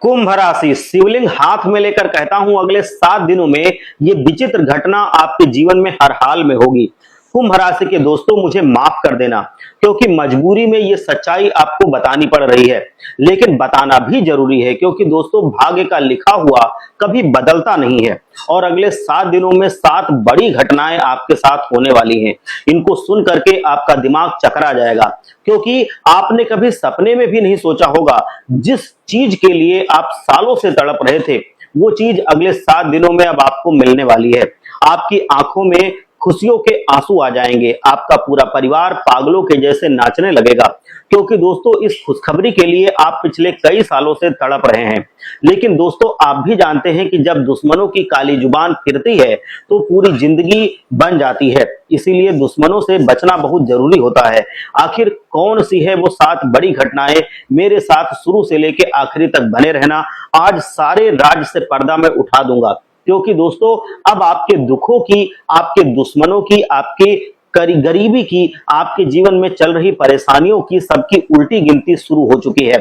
कुंभ राशि शिवलिंग हाथ में लेकर कहता हूं अगले 7 दिनों में ये विचित्र घटना आपके जीवन में हर हाल में होगी। कुंभ राशि के दोस्तों मुझे माफ कर देना, क्योंकि मजबूरी में ये सच्चाई आपको बतानी पड़ रही है, लेकिन बताना भी जरूरी है क्योंकि दोस्तों भाग्य का लिखा हुआ कभी बदलता नहीं है और अगले 7 दिनों में 7 बड़ी घटनाएं आपके साथ होने वाली हैं। इनको सुन करके आपका दिमाग चकरा जाएगा, क्योंकि आपने कभी सपने में भी नहीं सोचा होगा जिस चीज के लिए आप सालों से तड़प रहे थे वो चीज अगले 7 दिनों में अब आपको मिलने वाली है। आपकी आंखों में खुशियों के आंसू आ जाएंगे, आपका पूरा परिवार पागलों के जैसे नाचने लगेगा, क्योंकि दोस्तों इस खुशखबरी के लिए आप पिछले कई सालों से तड़प रहे हैं। लेकिन दोस्तों आप भी जानते हैं कि जब दुश्मनों की काली जुबान फिरती है तो पूरी जिंदगी बन जाती है, इसीलिए दुश्मनों से बचना बहुत जरूरी होता है। आखिर कौन सी है वो 7 बड़ी घटनाएं, मेरे साथ शुरू से लेकर आखिरी तक बने रहना। आज सारे राज से पर्दा में उठा दूंगा, क्योंकि दोस्तों अब आपके दुखों की, आपके दुश्मनों की, आपके गरीबी की, आपके जीवन में चल रही परेशानियों की सबकी उल्टी गिनती शुरू हो चुकी है।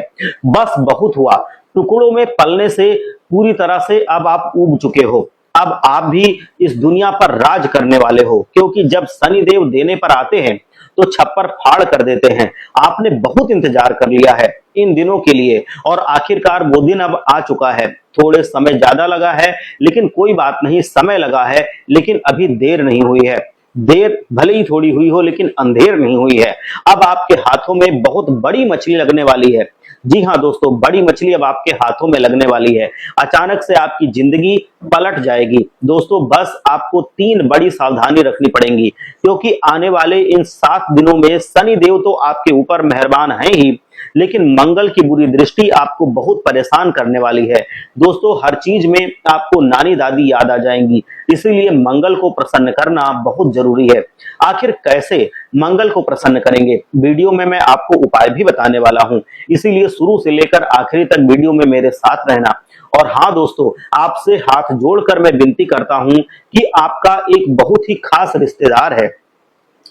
बस बहुत हुआ, टुकड़ों में पलने से पूरी तरह से अब आप ऊब चुके हो। अब आप भी इस दुनिया पर राज करने वाले हो, क्योंकि जब शनिदेव देने पर आते हैं तो छप्पर फाड़ कर देते हैं। आपने बहुत इंतजार कर लिया है इन दिनों के लिए और आखिरकार वो दिन अब आ चुका है। थोड़े समय ज्यादा लगा है, लेकिन कोई बात नहीं, समय लगा है लेकिन अभी देर नहीं हुई है। देर भले ही थोड़ी हुई हो लेकिन अंधेर नहीं हुई है। अब आपके हाथों में बहुत बड़ी मछली लगने वाली है। जी हाँ दोस्तों, बड़ी मछली अब आपके हाथों में लगने वाली है। अचानक से आपकी जिंदगी पलट जाएगी। दोस्तों बस आपको 3 बड़ी सावधानी रखनी पड़ेंगी, क्योंकि आने वाले इन 7 दिनों में शनि देव तो आपके ऊपर मेहरबान है ही, लेकिन मंगल की बुरी दृष्टि आपको बहुत परेशान करने वाली है। दोस्तों हर चीज में आपको नानी दादी याद आ जाएंगी, इसीलिए मंगल को प्रसन्न करना बहुत जरूरी है। आखिर कैसे मंगल को प्रसन्न करेंगे, वीडियो में मैं आपको उपाय भी बताने वाला हूं, इसीलिए शुरू से लेकर आखिरी तक वीडियो में मेरे साथ रहना। और हाँ दोस्तों, आपसे हाथ जोड़कर मैं विनती करता हूं कि आपका एक बहुत ही खास रिश्तेदार है,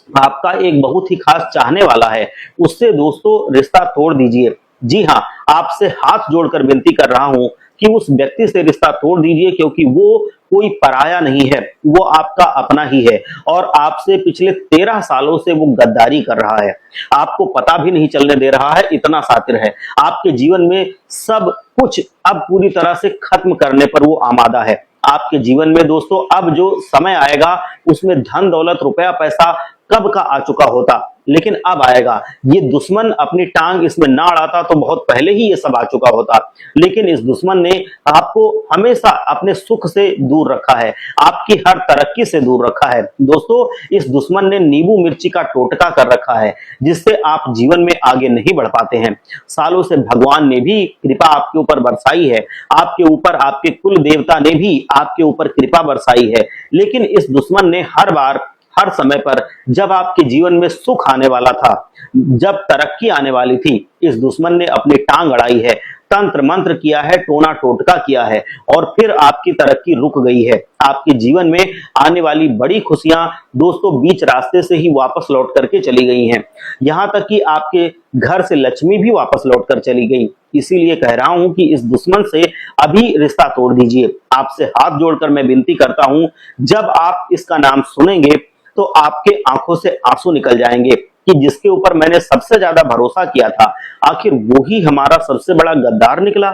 आपका एक बहुत ही खास चाहने वाला है, उससे दोस्तों रिश्ता तोड़ दीजिए। जी हाँ, आपसे हाथ जोड़कर विनती कर रहा हूं कि उस व्यक्ति से रिश्ता तोड़ दीजिए, क्योंकि वो कोई पराया नहीं है, वो आपका अपना ही है और आपसे पिछले 13 सालों से वो गद्दारी कर रहा है। आपको पता भी नहीं चलने दे रहा है, इतना शातिर है। आपके जीवन में सब कुछ अब पूरी तरह से खत्म करने पर वो आमादा है। आपके जीवन में दोस्तों अब जो समय आएगा उसमें धन दौलत रुपया पैसा कब का आ चुका होता, लेकिन अब आएगा। ये दुश्मन अपनी टांग इसमें ना अड़ाता तो बहुत पहले ही ये सब आ चुका होता, लेकिन इस दुश्मन ने आपको हमेशा अपने सुख से दूर रखा है, आपकी हर तरक्की से दूर रखा है। दोस्तों इस दुश्मन ने नींबू मिर्ची का टोटका कर रखा है, जिससे आप जीवन में आगे नहीं बढ़ पाते हैं। सालों से भगवान ने भी कृपा आपके ऊपर बरसाई है, आपके ऊपर आपके कुल देवता ने भी आपके ऊपर कृपा बरसाई है, लेकिन इस दुश्मन ने हर बार हर समय पर जब आपके जीवन में सुख आने वाला था, जब तरक्की आने वाली थी, इस दुश्मन ने अपनी टांग अड़ाई है, तंत्र मंत्र किया है, टोना टोटका किया है और फिर आपकी तरक्की रुक गई है। आपके जीवन में आने वाली बड़ी खुशियां दोस्तों बीच रास्ते से ही वापस लौट करके चली गई हैं। यहां तक कि आपके घर से लक्ष्मी भी वापस लौट कर चली गई। इसीलिए कह रहा हूं कि इस दुश्मन से अभी रिश्ता तोड़ दीजिए। आपसे हाथ जोड़कर मैं विनती करता हूं, जब आप इसका नाम सुनेंगे तो आपके आंखों से आंसू निकल जाएंगे कि जिसके ऊपर मैंने सबसे ज्यादा भरोसा किया था, आखिर वो ही हमारा सबसे बड़ा गद्दार निकला।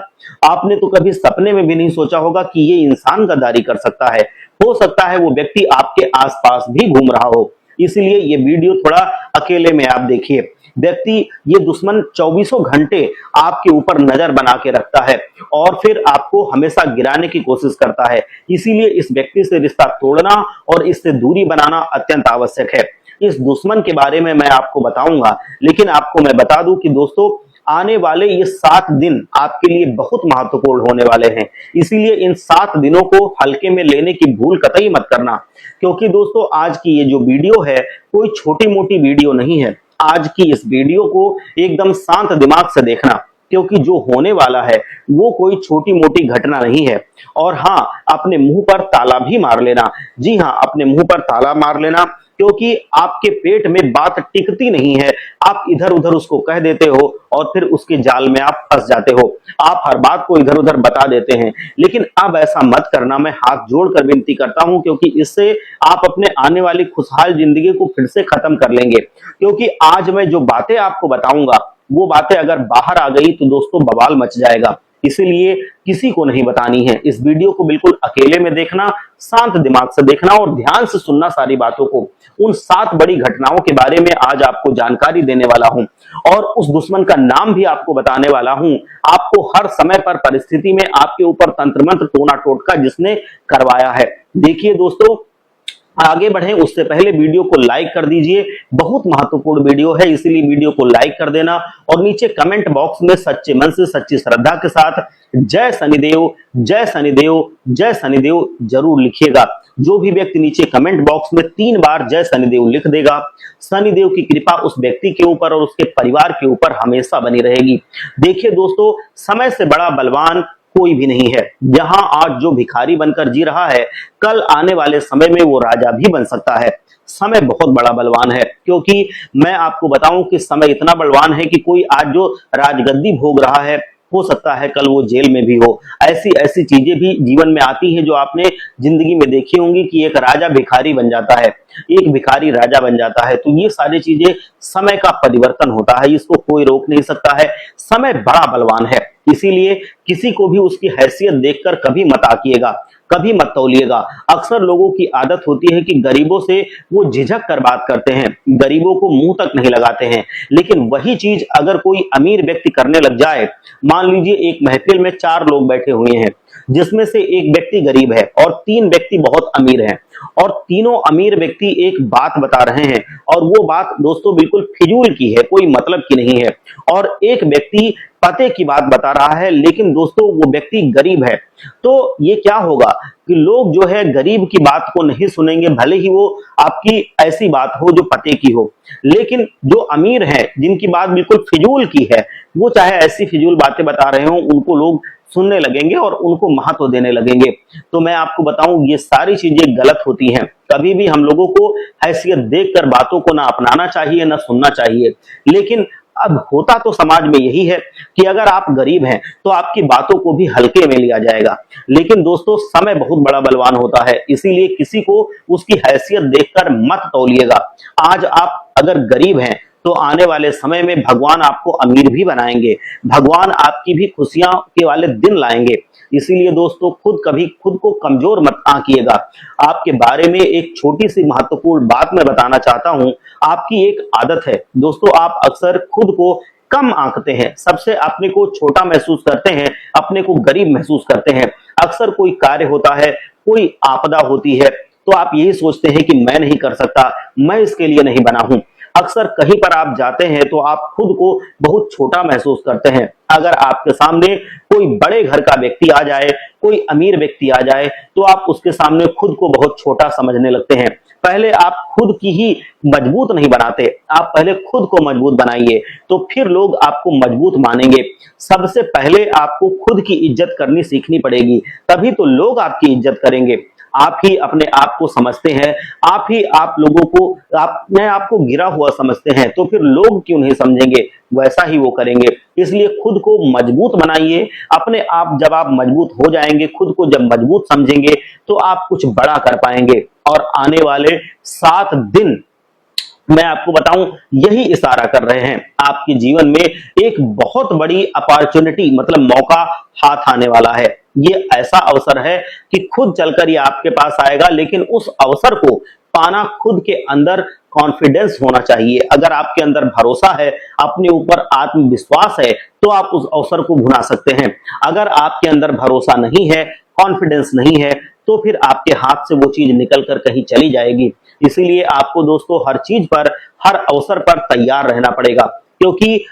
आपने तो कभी सपने में भी नहीं सोचा होगा कि ये इंसान गद्दारी कर सकता है। हो सकता है वो व्यक्ति आपके आसपास भी घूम रहा हो, इसलिए ये वीडियो थोड़ा अकेले में आप देखिए। व्यक्ति, ये दुश्मन 24 घंटे आपके ऊपर नजर बना के रखता है और फिर आपको हमेशा गिराने की कोशिश करता है। इसीलिए इस व्यक्ति से रिश्ता तोड़ना और इससे दूरी बनाना अत्यंत आवश्यक है। इस दुश्मन के बारे में मैं आपको बताऊंगा, लेकिन आपको मैं बता दूं कि दोस्तों आने वाले ये 7 दिन आपके लिए बहुत महत्वपूर्ण होने वाले हैं, इसीलिए इन 7 दिनों को हल्के में लेने की भूल कतई मत करना। क्योंकि दोस्तों आज की ये जो वीडियो है कोई छोटी मोटी वीडियो नहीं है। आज की इस वीडियो को एकदम शांत दिमाग से देखना, क्योंकि जो होने वाला है वो कोई छोटी मोटी घटना नहीं है। और हाँ, अपने मुंह पर ताला भी मार लेना। जी हाँ, अपने मुंह पर ताला मार लेना, क्योंकि आपके पेट में बात टिकती नहीं है। आप इधर उधर उसको कह देते हो और फिर उसके जाल में आप फंस जाते हो। आप हर बात को इधर उधर बता देते हैं, लेकिन अब ऐसा मत करना, मैं हाथ जोड़कर विनती करता हूं, क्योंकि इससे आप अपने आने वाली खुशहाल जिंदगी को फिर से खत्म कर लेंगे। क्योंकि आज मैं जो बातें आपको बताऊंगा, वो बातें अगर बाहर आ गई तो दोस्तों बवाल मच जाएगा। इसीलिए किसी को नहीं बतानी है। इस वीडियो को बिल्कुल अकेले में देखना, शांत दिमाग से देखना और ध्यान से सुनना सारी बातों को। उन 7 बड़ी घटनाओं के बारे में आज आपको जानकारी देने वाला हूं और उस दुश्मन का नाम भी आपको बताने वाला हूं। आपको हर समय पर परिस्थिति में आपके ऊपर तंत्र मंत्र टोना टोटका जिसने करवाया है। देखिए दोस्तों, आगे बढ़े उससे पहले वीडियो को लाइक कर दीजिए। बहुत महत्वपूर्ण वीडियो है, इसीलिए वीडियो को लाइक कर देना और नीचे कमेंट बॉक्स में सच्चे मन से सच्ची श्रद्धा के साथ जय शनिदेव, जय शनिदेव, जय शनिदेव जरूर लिखिएगा। जो भी व्यक्ति नीचे कमेंट बॉक्स में 3 बार जय शनिदेव लिख देगा, शनिदेव की कृपा उस व्यक्ति के ऊपर और उसके परिवार के ऊपर हमेशा बनी रहेगी। देखिए दोस्तों, समय से बड़ा बलवान कोई भी नहीं है। जहां आज जो भिखारी बनकर जी रहा है, कल आने वाले समय में वो राजा भी बन सकता है। समय बहुत बड़ा बलवान है, क्योंकि मैं आपको बताऊं कि समय इतना बलवान है कि कोई आज जो राजगद्दी भोग रहा है, हो सकता है कल वो जेल में भी हो। ऐसी ऐसी चीजें भी जीवन में आती हैं जो आपने जिंदगी में देखी होंगी कि एक राजा भिखारी बन जाता है, एक भिखारी राजा बन जाता है। तो ये सारी चीजें समय का परिवर्तन होता है, इसको कोई रोक नहीं सकता है। समय बड़ा बलवान है, इसीलिए किसी को भी उसकी हैसियत देखकर कभी मत आकिएगा, कभी मत तौलिएगा। अक्सर लोगों की आदत होती है कि गरीबों से वो झिझक कर बात करते हैं, गरीबों को मुंह तक नहीं लगाते हैं। लेकिन वही चीज अगर कोई अमीर व्यक्ति करने लग जाए, मान लीजिए एक महफिल में 4 लोग बैठे हुए हैं, जिसमें से एक व्यक्ति गरीब है और 3 व्यक्ति बहुत अमीर हैं, और तीनों अमीर व्यक्ति एक बात बता रहे हैं और वो बात दोस्तों बिल्कुल फिजूल की है, कोई मतलब की नहीं है, और एक व्यक्ति पते की बात बता रहा है, लेकिन दोस्तों वो व्यक्ति गरीब है। तो ये क्या होगा कि लोग जो है गरीब की बात को नहीं सुनेंगे, भले ही वो आपकी ऐसी बात हो जो पते की हो। लेकिन जो अमीर है, जिनकी बात बिल्कुल फिजूल की है, वो चाहे ऐसी फिजूल बातें बता रहे हो, उनको लोग सुनने लगेंगे और उनको महत्व देने लगेंगे। तो मैं आपको बताऊं, ये सारी चीजें गलत होती हैं। कभी भी हम लोगों को हैसियत देखकर बातों को ना अपनाना चाहिए, ना सुनना चाहिए। लेकिन अब होता तो समाज में यही है कि अगर आप गरीब हैं तो आपकी बातों को भी हल्के में लिया जाएगा। लेकिन दोस्तों, समय बहुत बड़ा बलवान होता है, इसीलिए किसी को उसकी हैसियत देखकर मत तौलिएगा। आज आप अगर गरीब हैं तो आने वाले समय में भगवान आपको अमीर भी बनाएंगे, भगवान आपकी भी खुशियां के वाले दिन लाएंगे। इसीलिए दोस्तों, कभी खुद को कमजोर मत आंकिएगा। आपके बारे में एक छोटी सी महत्वपूर्ण बात मैं बताना चाहता हूं। आपकी एक आदत है दोस्तों, आप अक्सर खुद को कम आंकते हैं, सबसे अपने को छोटा महसूस करते हैं, अपने को गरीब महसूस करते हैं। अक्सर कोई कार्य होता है, कोई आपदा होती है, तो आप यही सोचते हैं कि मैं नहीं कर सकता, मैं इसके लिए नहीं बना हूं। अक्सर कहीं पर आप जाते हैं तो आप खुद को बहुत छोटा महसूस करते हैं। अगर आपके सामने कोई बड़े घर का व्यक्ति आ जाए, कोई अमीर व्यक्ति आ जाए, तो आप उसके सामने खुद को बहुत छोटा समझने लगते हैं। पहले आप खुद की ही मजबूत नहीं बनाते, आप पहले खुद को मजबूत बनाइए, तो फिर लोग आपको मजबूत मानेंगे। सबसे पहले आपको खुद की इज्जत करनी सीखनी पड़ेगी, तभी तो लोग आपकी इज्जत करेंगे। आप ही अपने आप को समझते हैं, आप ही आप लोगों को अपने आप को गिरा हुआ समझते हैं, तो फिर लोग क्यों नहीं समझेंगे, वैसा ही वो करेंगे। इसलिए खुद को मजबूत बनाइए। अपने आप जब आप मजबूत हो जाएंगे, खुद को जब मजबूत समझेंगे, तो आप कुछ बड़ा कर पाएंगे। और आने वाले 7 दिन मैं आपको बताऊं, यही इशारा कर रहे हैं। आपके जीवन में एक बहुत बड़ी अपॉर्चुनिटी मतलब मौका हाथ आने वाला है। ये ऐसा अवसर है कि खुद चलकर ये आपके पास आएगा, लेकिन उस अवसर को पाना खुद के अंदर कॉन्फिडेंस होना चाहिए। अगर आपके अंदर भरोसा है, अपने ऊपर आत्मविश्वास है, तो आप उस अवसर को भुना सकते हैं। अगर आपके अंदर भरोसा नहीं है, कॉन्फिडेंस नहीं है, तो फिर आपके हाथ से वो चीज निकल कर कहीं चली जाएगी। इसीलिए आपको दोस्तों हर चीज पर, हर अवसर पर तैयार रहना पड़ेगा, क्योंकि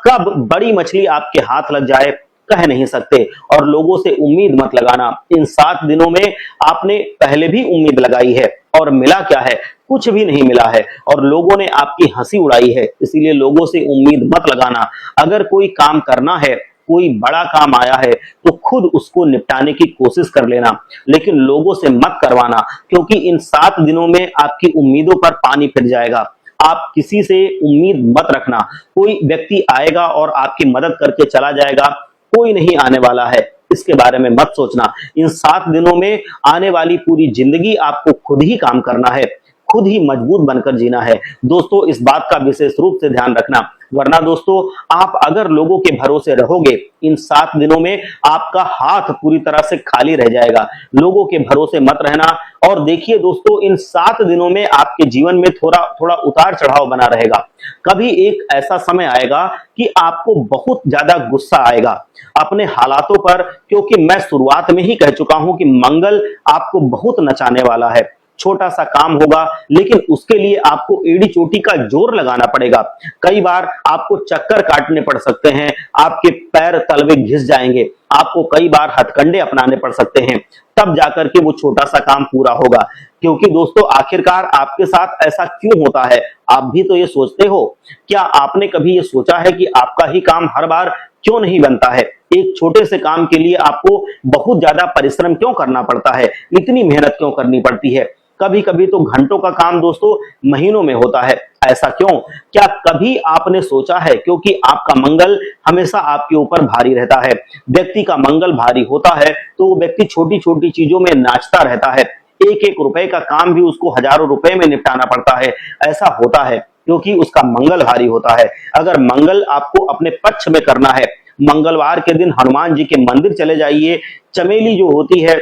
कब बड़ी मछली आपके हाथ लग जाए कह नहीं सकते। और लोगों से उम्मीद मत लगाना। इन 7 दिनों में आपने पहले भी उम्मीद लगाई है और मिला क्या है? कुछ भी नहीं मिला है, और लोगों ने आपकी हंसी उड़ाई है। इसीलिए लोगों से उम्मीद मत लगाना। अगर कोई काम करना है, कोई बड़ा काम आया है, तो खुद उसको निपटाने की कोशिश कर लेना, लेकिन लोगों से मत करवाना, क्योंकि इन 7 दिनों में आपकी उम्मीदों पर पानी फिर जाएगा। आप किसी से उम्मीद मत रखना। कोई व्यक्ति आएगा और आपकी मदद करके चला जाएगा, कोई नहीं आने वाला है, इसके बारे में मत सोचना। इन 7 दिनों में आने वाली पूरी जिंदगी आपको खुद ही काम करना है, खुद ही मजबूत बनकर जीना है। दोस्तों, इस बात का विशेष रूप से ध्यान रखना, वरना दोस्तों आप अगर लोगों के भरोसे रहोगे, इन 7 दिनों में आपका हाथ पूरी तरह से खाली रह जाएगा। लोगों के भरोसे मत रहना। और देखिए दोस्तों, इन 7 दिनों में आपके जीवन में थोड़ा थोड़ा उतार चढ़ाव बना रहेगा। कभी एक ऐसा समय आएगा कि आपको बहुत ज्यादा गुस्सा आएगा अपने हालातों पर, क्योंकि मैं शुरुआत में ही कह चुका हूं कि मंगल आपको बहुत नचाने वाला है। छोटा सा काम होगा, लेकिन उसके लिए आपको एड़ी चोटी का जोर लगाना पड़ेगा। कई बार आपको चक्कर काटने पड़ सकते हैं, आपके पैर तलवे घिस जाएंगे, आपको कई बार हथकंडे अपनाने पड़ सकते हैं, तब जाकर के वो छोटा सा काम पूरा होगा। क्योंकि दोस्तों आखिरकार आपके साथ ऐसा क्यों होता है, आप भी तो ये सोचते हो। क्या आपने कभी ये सोचा है कि आपका ही काम हर बार क्यों नहीं बनता है? एक छोटे से काम के लिए आपको बहुत ज्यादा परिश्रम क्यों करना पड़ता है, इतनी मेहनत क्यों करनी पड़ती है? कभी कभी तो घंटों का काम दोस्तों महीनों में होता है। ऐसा क्यों? क्या कभी आपने सोचा है? क्योंकि आपका मंगल हमेशा आपके ऊपर भारी रहता है। व्यक्ति का मंगल भारी होता है तो वो व्यक्ति छोटी छोटी चीजों में नाचता रहता है। एक एक रुपए का काम भी उसको हजारों रुपए में निपटाना पड़ता है। ऐसा होता है क्योंकि उसका मंगल भारी होता है। अगर मंगल आपको अपने पक्ष में करना है, मंगलवार के दिन हनुमान जी के मंदिर चले जाइए, चमेली जो होती है,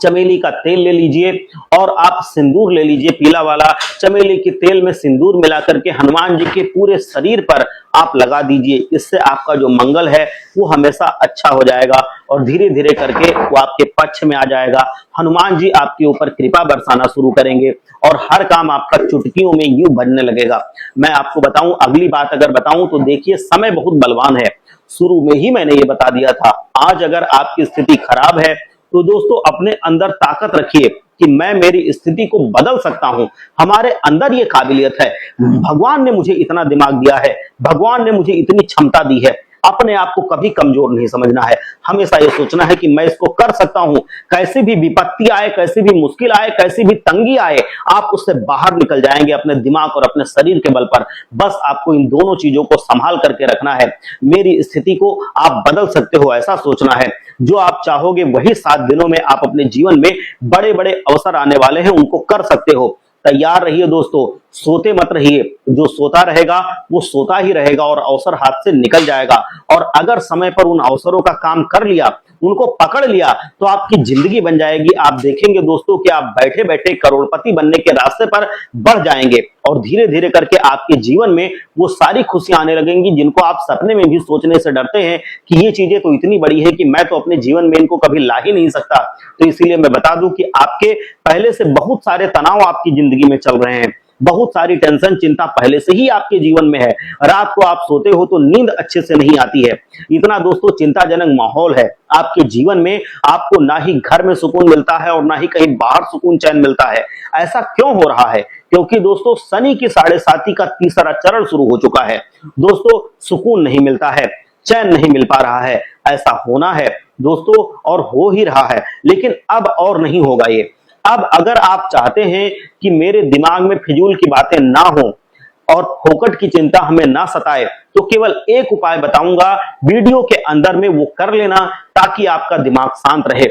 चमेली का तेल ले लीजिए और आप सिंदूर ले लीजिए, पीला वाला चमेली के तेल में सिंदूर मिला करके हनुमान जी के पूरे शरीर पर आप लगा दीजिए। इससे आपका जो मंगल है वो हमेशा अच्छा हो जाएगा और धीरे धीरे करके वो आपके पक्ष में आ जाएगा। हनुमान जी आपके ऊपर कृपा बरसाना शुरू करेंगे और हर काम आपका चुटकियों में यूं बनने लगेगा। मैं आपको बताऊं, अगली बात अगर बताऊं तो देखिए, समय बहुत बलवान है। शुरू में ही मैंने ये बता दिया था। आज अगर आपकी स्थिति खराब है तो दोस्तों अपने अंदर ताकत रखिए कि मैं मेरी स्थिति को बदल सकता हूं। हमारे अंदर ये काबिलियत है। भगवान ने मुझे इतना दिमाग दिया है, भगवान ने मुझे इतनी क्षमता दी है। अपने आप को कभी कमजोर नहीं समझना है, हमेशा ये सोचना है कि मैं इसको कर सकता हूं। कैसी भी विपत्ति आए, कैसी भी मुश्किल आए, कैसी भी तंगी आए, आप उससे बाहर निकल जाएंगे अपने दिमाग और अपने शरीर के बल पर। बस आपको इन दोनों चीजों को संभाल करके रखना है। मेरी स्थिति को आप बदल सकते हो, ऐसा सोचना है। जो आप चाहोगे वही 7 दिनों में आप अपने जीवन में बड़े बड़े अवसर आने वाले हैं, उनको कर सकते हो। तैयार रहिए दोस्तों, सोते मत रहिए। जो सोता रहेगा वो सोता ही रहेगा और अवसर हाथ से निकल जाएगा। और अगर समय पर उन अवसरों का काम कर लिया, उनको पकड़ लिया, तो आपकी जिंदगी बन जाएगी। आप देखेंगे दोस्तों कि आप बैठे बैठे करोड़पति बनने के रास्ते पर बढ़ जाएंगे और धीरे धीरे करके आपके जीवन में वो सारी खुशियां आने लगेंगी जिनको आप सपने में भी सोचने से डरते हैं कि ये चीजें तो इतनी बड़ी है कि मैं तो अपने जीवन में इनको कभी ला ही नहीं सकता। तो इसीलिए मैं बता दूं कि आपके पहले से बहुत सारे तनाव आपकी जिंदगी में चल रहे हैं, बहुत सारी टेंशन चिंता पहले से ही आपके जीवन में है। रात को आप सोते हो तो नींद अच्छे से नहीं आती है। इतना दोस्तों चिंताजनक माहौल है आपके जीवन में। आपको ना ही घर में सुकून मिलता है और ना ही कहीं बाहर सुकून चैन मिलता है। ऐसा क्यों हो रहा है? क्योंकि दोस्तों शनि की 7.5 का तीसरा चरण शुरू हो चुका है। दोस्तों सुकून नहीं मिलता है, चैन नहीं मिल पा रहा है। ऐसा होना है दोस्तों और हो ही रहा है, लेकिन अब और नहीं होगा ये। अब अगर आप चाहते हैं कि मेरे दिमाग में फिजूल की बातें ना हो और फोकट की चिंता हमें ना सताए, तो केवल एक उपाय बताऊंगा, वीडियो के अंदर में वो कर लेना ताकि आपका दिमाग शांत रहे।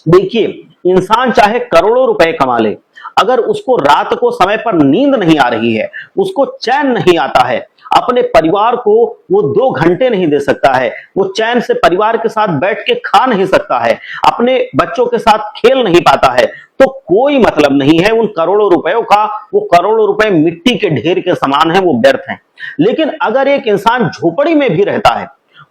देखिए, इंसान चाहे करोड़ों रुपए कमा ले, अगर उसको रात को समय पर नींद नहीं आ रही है, उसको चैन नहीं आता है, अपने परिवार को वो 2 घंटे नहीं दे सकता है, वो चैन से परिवार के साथ बैठ के खा नहीं सकता है, अपने बच्चों के साथ खेल नहीं पाता है, तो कोई मतलब नहीं है उन करोड़ों रुपयों का। वो करोड़ों रुपए मिट्टी के ढेर के समान है, वो व्यर्थ हैं। लेकिन अगर एक इंसान झोपड़ी में भी रहता है,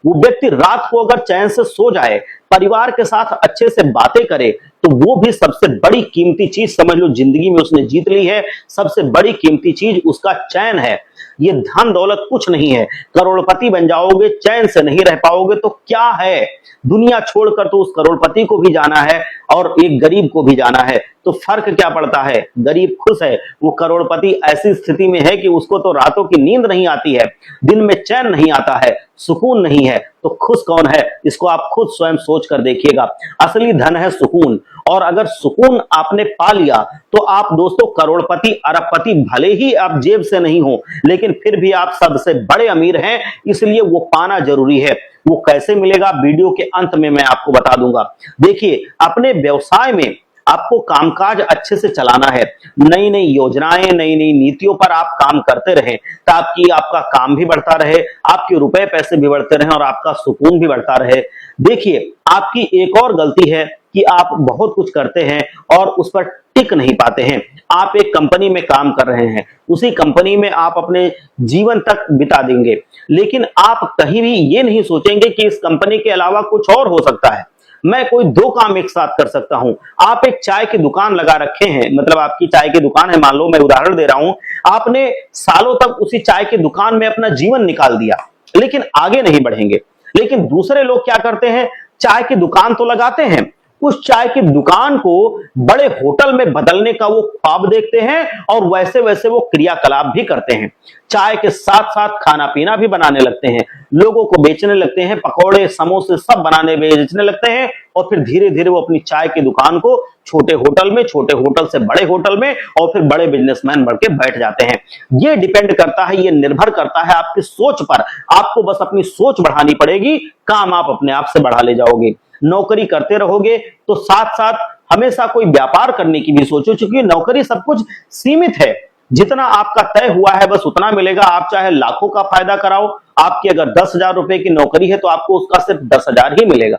वो व्यक्ति रात को अगर चैन से सो जाए, परिवार के साथ अच्छे से बातें करे, तो वो भी सबसे बड़ी कीमती चीज समझ लो जिंदगी में उसने जीत ली है। सबसे बड़ी कीमती चीज उसका चैन है। ये धन दौलत कुछ नहीं है। करोड़पति बन जाओगे, चैन से नहीं रह पाओगे तो क्या है? दुनिया छोड़कर तो उस करोड़पति को भी जाना है और एक गरीब को भी जाना है, तो फर्क क्या पड़ता है? गरीब खुश है, वो करोड़पति ऐसी स्थिति में है कि उसको तो रातों की नींद नहीं आती है, दिन में चैन नहीं आता है, सुकून नहीं है, तो खुश कौन है? इसको आप खुद स्वयं सोच कर देखिएगा। असली धन है सुकून, और अगर सुकून आपने पा लिया तो आप दोस्तों करोड़पति अरबपति भले ही आप जेब से नहीं हो, लेकिन फिर भी आप सबसे बड़े अमीर हैं, इसलिए वो पाना जरूरी है। वो कैसे मिलेगा, वीडियो के अंत में मैं आपको बता दूंगा। देखिए, अपने व्यवसाय में आपको कामकाज अच्छे से चलाना है, नई नई योजनाएं, नई नई नीतियों पर आप काम करते रहें ताकि आपका काम भी बढ़ता रहे, आपके रुपए पैसे भी बढ़ते रहें और आपका सुकून भी बढ़ता रहे। देखिए, आपकी एक और गलती है कि आप बहुत कुछ करते हैं और उस पर टिक नहीं पाते हैं। आप एक कंपनी में काम कर रहे हैं, उसी कंपनी में आप अपने जीवन तक बिता देंगे, लेकिन आप कहीं भी ये नहीं सोचेंगे कि इस कंपनी के अलावा कुछ और हो सकता है, मैं कोई दो काम एक साथ कर सकता हूं। आप एक चाय की दुकान लगा रखे हैं, मतलब आपकी चाय की दुकान है, मान लो, मैं उदाहरण दे रहा हूं, आपने सालों तक उसी चाय की दुकान में अपना जीवन निकाल दिया, लेकिन आगे नहीं बढ़ेंगे। लेकिन दूसरे लोग क्या करते हैं, चाय की दुकान तो लगाते हैं, उस चाय की दुकान को बड़े होटल में बदलने का वो ख्वाब देखते हैं और वैसे वैसे वो क्रियाकलाप भी करते हैं। चाय के साथ साथ खाना पीना भी बनाने लगते हैं, लोगों को बेचने लगते हैं, पकौड़े समोसे सब बनाने बेचने लगते हैं, और फिर धीरे धीरे वो अपनी चाय की दुकान को छोटे होटल में, छोटे होटल से बड़े होटल में, और फिर बड़े बिजनेसमैन बढ़ के बैठ जाते हैं। ये डिपेंड करता है, ये निर्भर करता है आपकी सोच पर। आपको बस अपनी सोच बढ़ानी पड़ेगी, काम आप अपने आप से बढ़ा ले जाओगे। नौकरी करते रहोगे तो साथ साथ हमेशा कोई व्यापार करने की भी सोचो, क्योंकि नौकरी सब कुछ सीमित है, जितना आपका तय हुआ है बस उतना मिलेगा। आप चाहे लाखों का फायदा कराओ, आपकी अगर 10,000 रुपए की नौकरी है तो आपको उसका सिर्फ 10,000 ही मिलेगा।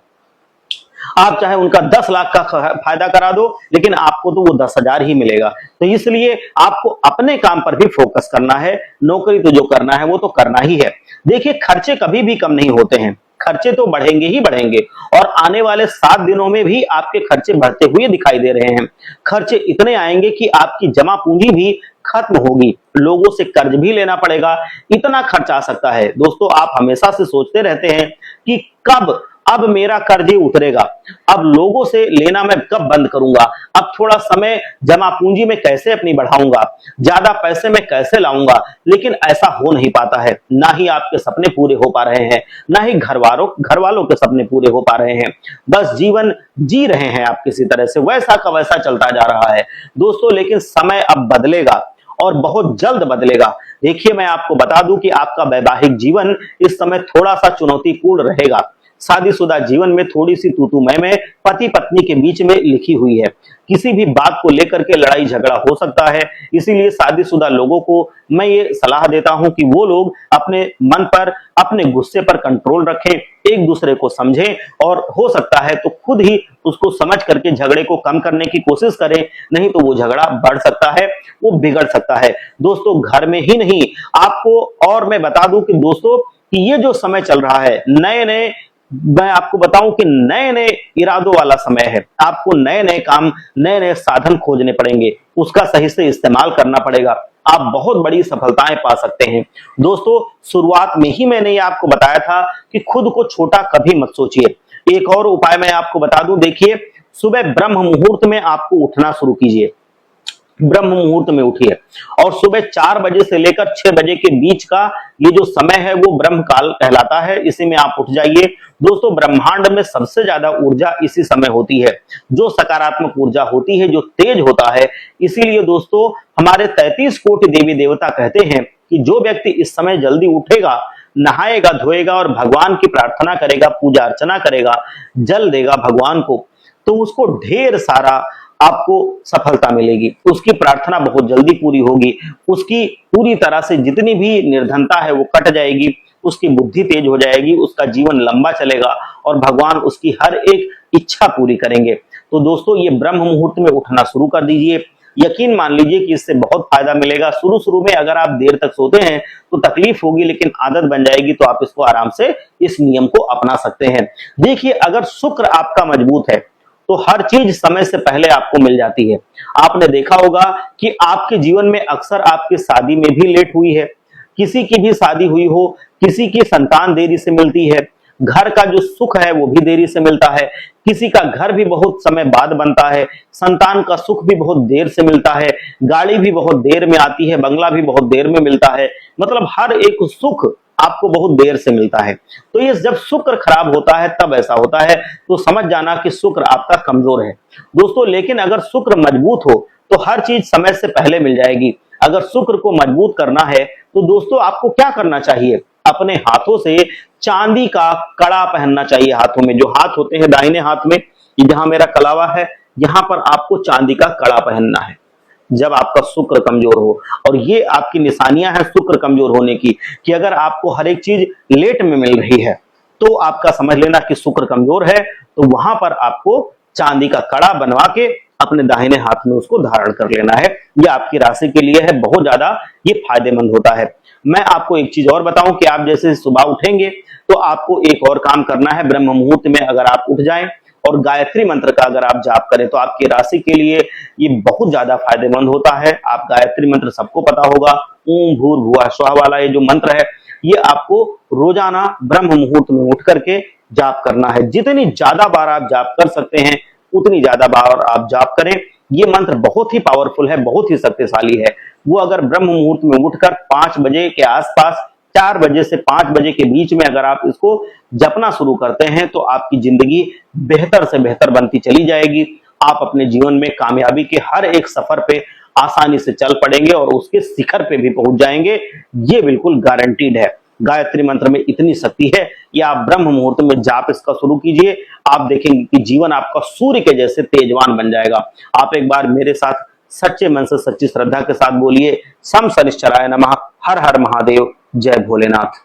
आप चाहे उनका 10 लाख का फायदा करा दो, लेकिन आपको तो वो 10,000 ही मिलेगा। तो इसलिए आपको अपने काम पर भी फोकस करना है, नौकरी तो जो करना है वो तो करना ही है। देखिए, खर्चे कभी भी कम नहीं होते हैं, खर्चे तो बढ़ेंगे ही बढ़ेंगे, और आने वाले 7 दिनों में भी आपके खर्चे बढ़ते हुए दिखाई दे रहे हैं। खर्चे इतने आएंगे कि आपकी जमा पूंजी भी खत्म होगी, लोगों से कर्ज भी लेना पड़ेगा, इतना खर्च आ सकता है। दोस्तों, आप हमेशा से सोचते रहते हैं कि कब अब मेरा कर्ज ही उतरेगा, अब लोगों से लेना मैं कब बंद करूंगा, अब थोड़ा समय जमा पूंजी में कैसे अपनी बढ़ाऊंगा, ज्यादा पैसे में कैसे लाऊंगा, लेकिन ऐसा हो नहीं पाता है। ना ही आपके सपने पूरे हो पा रहे हैं, ना ही घर वालों के सपने पूरे हो पा रहे हैं। बस जीवन जी रहे हैं आप किसी तरह से, वैसा का वैसा चलता जा रहा है दोस्तों। लेकिन समय अब बदलेगा और बहुत जल्द बदलेगा। देखिए, मैं आपको बता दूं कि आपका वैवाहिक जीवन इस समय थोड़ा सा चुनौतीपूर्ण रहेगा। शादीशुदा जीवन में थोड़ी सी तू मैं पति पत्नी के बीच में लिखी हुई है, किसी भी बात को लेकर के लड़ाई झगड़ा हो सकता है। इसीलिए शादीशुदा लोगों को मैं ये सलाह देता हूं कि वो लोग अपने मन पर, अपने गुस्से पर कंट्रोल रखें, एक दूसरे को समझें, और हो सकता है तो खुद ही उसको समझ करके झगड़े को कम करने की कोशिश करें, नहीं तो वो झगड़ा बढ़ सकता है, वो बिगड़ सकता है। दोस्तों, घर में ही नहीं, आपको और मैं बता दूं कि दोस्तों कि ये जो समय चल रहा है, मैं आपको बताऊं कि नए नए इरादों वाला समय है। आपको नए नए काम, नए नए साधन खोजने पड़ेंगे, उसका सही से इस्तेमाल करना पड़ेगा, आप बहुत बड़ी सफलताएं पा सकते हैं। दोस्तों, शुरुआत में ही मैंने ये आपको बताया था कि खुद को छोटा कभी मत सोचिए। एक और उपाय मैं आपको बता दूं, देखिए, सुबह ब्रह्म मुहूर्त में आपको उठना शुरू कीजिए। ब्रह्म मुहूर्त में उठिए और सुबह 4 बजे से लेकर 6 बजे के बीच का ये जो समय है वो ब्रह्म काल कहलाता है, इसी में आप उठ जाइए। दोस्तों, ब्रह्मांड में सबसे ज्यादा ऊर्जा इसी समय होती है, जो सकारात्मक ऊर्जा होती है, जो तेज होता है। इसीलिए दोस्तों, हमारे 33 कोटि देवी देवता कहते हैं कि जो व्यक्ति इस समय जल्दी उठेगा, नहाएगा धोएगा और भगवान की प्रार्थना करेगा, पूजा अर्चना करेगा, जल देगा भगवान को, तो उसको ढेर सारा आपको सफलता मिलेगी, उसकी प्रार्थना बहुत जल्दी पूरी होगी, उसकी पूरी तरह से जितनी भी निर्धनता है वो कट जाएगी, उसकी बुद्धि तेज हो जाएगी, उसका जीवन लंबा चलेगा और भगवान उसकी हर एक इच्छा पूरी करेंगे। तो दोस्तों, ये ब्रह्म मुहूर्त में उठना शुरू कर दीजिए। यकीन मान लीजिए कि इससे बहुत फायदा मिलेगा। शुरू में अगर आप देर तक सोते हैं तो तकलीफ होगी, लेकिन आदत बन जाएगी तो आप इसको आराम से, इस नियम को अपना सकते हैं। देखिए, अगर शुक्र आपका मजबूत है तो हर चीज समय से पहले आपको मिल जाती है। आपने देखा होगा कि आपके जीवन में अक्सर आपकी शादी में भी लेट हुई है, किसी की भी शादी हुई हो, किसी की संतान देरी से मिलती है, घर का जो सुख है वो भी देरी से मिलता है, किसी का घर भी बहुत समय बाद बनता है, संतान का सुख भी बहुत देर से मिलता है, गाड़ी भी बहुत देर में आती है, बंगला भी बहुत देर में मिलता है, मतलब हर एक सुख आपको बहुत देर से मिलता है। तो ये जब शुक्र खराब होता है तब ऐसा होता है, तो समझ जाना कि शुक्र आपका कमजोर है दोस्तों। लेकिन अगर शुक्र मजबूत हो तो हर चीज समय से पहले मिल जाएगी। अगर शुक्र को मजबूत करना है तो दोस्तों आपको क्या करना चाहिए, अपने हाथों से चांदी का कड़ा पहनना चाहिए। हाथों में जो हाथ होते हैं, दाहिने हाथ में जहां मेरा कलावा है, यहां पर आपको चांदी का कड़ा पहनना है जब आपका शुक्र कमजोर हो। और ये आपकी निशानियां हैं शुक्र कमजोर होने की, कि अगर आपको हर एक चीज लेट में मिल रही है तो आपका समझ लेना कि शुक्र कमजोर है। तो वहां पर आपको चांदी का कड़ा बनवा के अपने दाहिने हाथ में उसको धारण कर लेना है। ये आपकी राशि के लिए है, बहुत ज्यादा ये फायदेमंद होता है। मैं आपको एक चीज और बताऊं कि आप जैसे सुबह उठेंगे तो आपको एक और काम करना है। ब्रह्म मुहूर्त में अगर आप उठ जाएं और गायत्री मंत्र का अगर आप जाप करें तो आपकी राशि के लिए ये बहुत ज्यादा फायदेमंद होता है। आप गायत्री मंत्र सबको पता होगा, ओम भूर्भुवः स्वः वाला ये जो मंत्र है, ये आपको रोजाना ब्रह्म मुहूर्त में उठ करके जाप करना है। जितनी ज्यादा बार आप जाप कर सकते हैं उतनी ज्यादा बार आप जाप करें। ये मंत्र बहुत ही पावरफुल है, बहुत ही शक्तिशाली है। वो अगर ब्रह्म मुहूर्त में उठकर 5 बजे के आसपास, 4 बजे से 5 बजे के बीच में अगर आप इसको जपना शुरू करते हैं तो आपकी जिंदगी बेहतर से बेहतर बनती चली जाएगी। आप अपने जीवन में कामयाबी के हर एक सफर पे आसानी से चल पड़ेंगे और उसके शिखर पे भी पहुंच जाएंगे, ये बिल्कुल गारंटीड है। गायत्री मंत्र में इतनी शक्ति है, या आप ब्रह्म मुहूर्त में जाप इसका शुरू कीजिए, आप देखेंगे कि जीवन आपका सूर्य के जैसे तेजवान बन जाएगा। आप एक बार मेरे साथ सच्चे मन से सच्ची श्रद्धा के साथ बोलिए, सम शनिश्चराय नमः, हर हर महादेव, जय भोलेनाथ।